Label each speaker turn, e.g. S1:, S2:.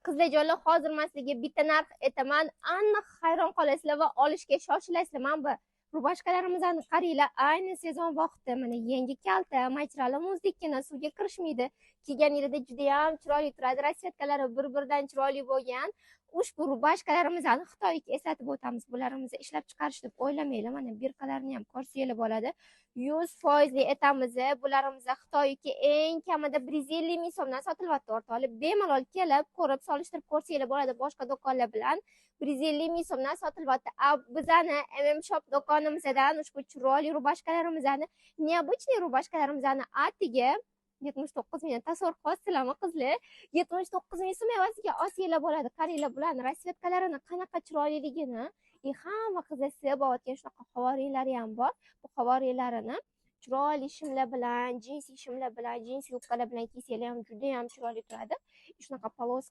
S1: qizlarjonlar, hozir man sizlarga bitta narx aytaman, aniq hayron qolasizlar va olishga shoshilasizlar. Mana bu rubashkalarimizni qaranglar, ayni sezon vaqti. Mana yangi kalta, materiali muzdekkina, suvga kirishmaydi. Kiyganingizda juda ham chiroyli turadi. Rasvetkalari bir-biridan chiroyli bo'lgan. Ushbu rubashkalarimizni Xitoyga eslatib o'tamiz. Bularimizni ishlab chiqarish deb o'ylamanglar. Mana birkalarini ham ko'rsanglar bo'ladi. 100% aytamiz, bularimiz Xitoyga eng kamida 150 ming so'mdan sotilyapti o'rtoqlar. Bemalol kelib, ko'rib, solishtirib ko'rsanglar bo'ladi boshqa do'konlar bilan. 150 ming so'mdan sotilyapti. Bizani MM Shop do'konimizdan ushbu chiroyli rubashkalarimizni, необычный rubashkalarimizni atiga 79 ming tasavvur qilasizlarmi qizlar? 79 ming so'm evaziga olsanglar bo'ladi. Qaranglar bularning rasvetkalarini qanaqa chiroyliligini. Hamma qizlar sevayotgan shunaqa havoringlari ham bor. Bu havorinlarini chiroyli shimlar bilan, jinsi shimlar bilan, jinsi yubkalar bilan kiysanglar ham juda ham chiroyli turadi. Shunaqa poloska